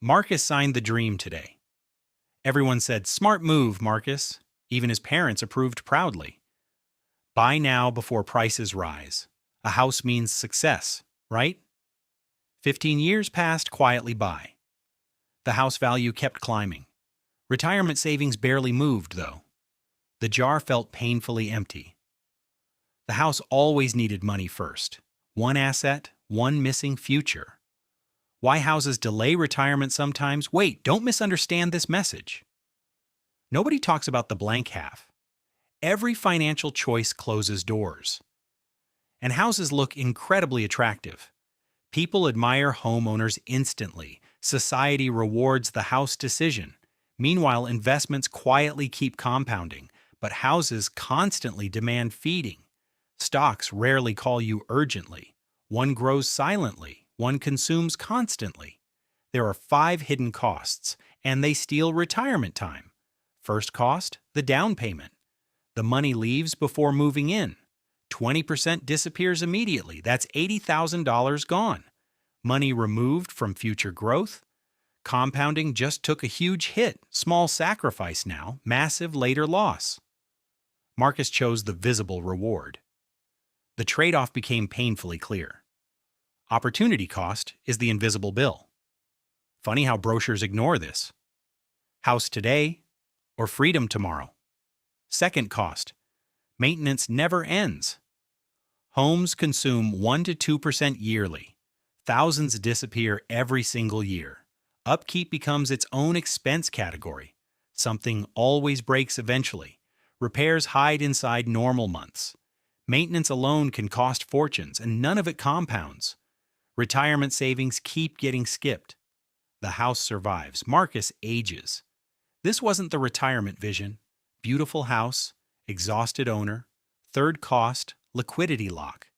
Marcus signed the dream today. Everyone said, "Smart move, Marcus." Even his parents approved proudly. Buy now before prices rise. A house means success, right? 15 years passed quietly by. The house value kept climbing. Retirement savings barely moved, though. The jar felt painfully empty. The house always needed money first. One asset, one missing future. Why houses delay retirement sometimes? Wait, don't misunderstand this message. Nobody talks about the blank half. Every financial choice closes doors. And houses look incredibly attractive. People admire homeowners instantly. Society rewards the house decision. Meanwhile, investments quietly keep compounding, but houses constantly demand feeding. Stocks rarely call you urgently. One grows silently. One consumes constantly. There are 5 hidden costs, and they steal retirement time. First cost, the down payment. The money leaves before moving in. 20% disappears immediately. That's $80,000 gone. Money removed from future growth. Compounding just took a huge hit. Small sacrifice now, massive later loss. Marcus chose the visible reward. The trade-off became painfully clear. Opportunity cost is the invisible bill. Funny how brochures ignore this. House today or freedom tomorrow. Second cost, maintenance never ends. Homes consume 1 to 2% yearly. Thousands disappear every single year. Upkeep becomes its own expense category. Something always breaks eventually. Repairs hide inside normal months. Maintenance alone can cost fortunes, and none of it compounds. Retirement savings keep getting skipped. The house survives. Marcus ages. This wasn't the retirement vision. Beautiful house, exhausted owner, third cost, liquidity lock.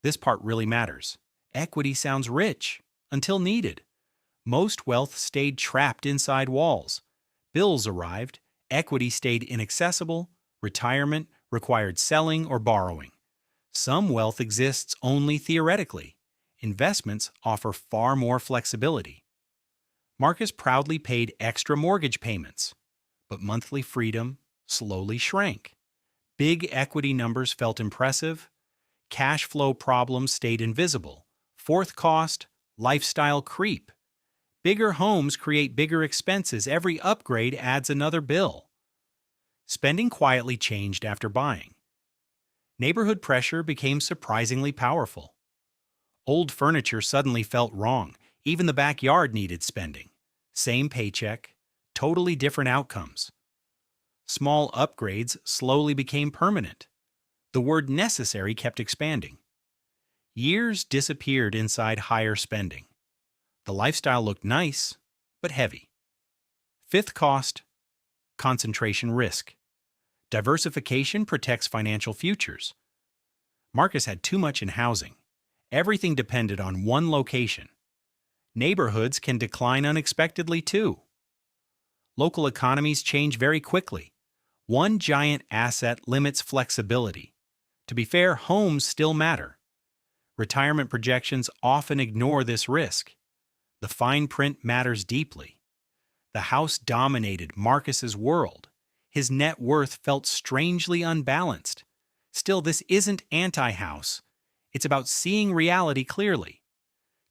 This part really matters. Equity sounds rich until needed. Most wealth stayed trapped inside walls. Bills arrived, equity stayed inaccessible, retirement required selling or borrowing. Some wealth exists only theoretically. Investments offer far more flexibility. Marcus proudly paid extra mortgage payments, but monthly freedom slowly shrank. Big equity numbers felt impressive. Cash flow problems stayed invisible. Fourth cost, lifestyle creep. Bigger homes create bigger expenses. Every upgrade adds another bill. Spending quietly changed after buying. Neighborhood pressure became surprisingly powerful. Old furniture suddenly felt wrong. Even the backyard needed spending. Same paycheck, totally different outcomes. Small upgrades slowly became permanent. The word necessary kept expanding. Years disappeared inside higher spending. The lifestyle looked nice, but heavy. Fifth cost, concentration risk. Diversification protects financial futures. Marcus had too much in housing. Everything depended on one location. Neighborhoods can decline unexpectedly too. Local economies change very quickly. One giant asset limits flexibility. To be fair, homes still matter. Retirement projections often ignore this risk. The fine print matters deeply. The house dominated Marcus's world. His net worth felt strangely unbalanced. Still, this isn't anti-house. It's about seeing reality clearly.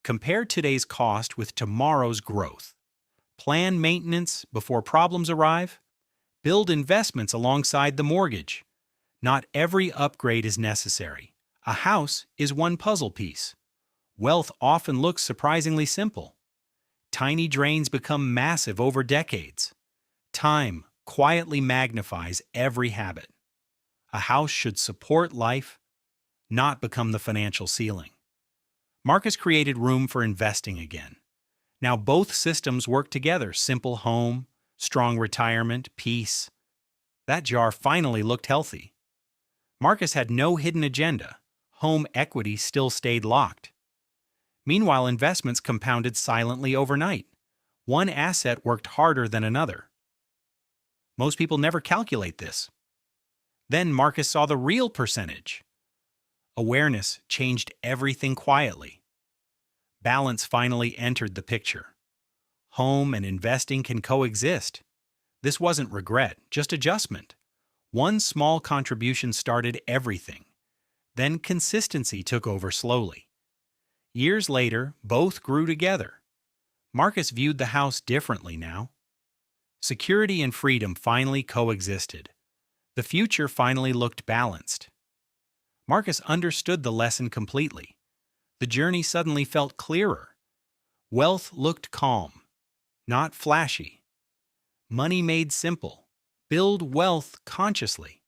Compare today's cost with tomorrow's growth. Plan maintenance before problems arrive. Build investments alongside the mortgage. Not every upgrade is necessary. A house is one puzzle piece. Wealth often looks surprisingly simple. Tiny drains become massive over decades. Time quietly magnifies every habit. A house should support life, not become the financial ceiling. Marcus created room for investing again. Now both systems work together: simple home, strong retirement, peace. That jar finally looked healthy. Marcus had no hidden agenda. Home equity still stayed locked. Meanwhile, investments compounded silently overnight. One asset worked harder than another. Most people never calculate this. Then Marcus saw the real percentage. Awareness changed everything quietly. Balance finally entered the picture. Home and investing can coexist. This wasn't regret, just adjustment. One small contribution started everything. Then consistency took over slowly. Years later, both grew together. Marcus viewed the house differently now. Security and freedom finally coexisted. The future finally looked balanced. Marcus understood the lesson completely. The journey suddenly felt clearer. Wealth looked calm, not flashy. Money made simple. Build wealth consciously.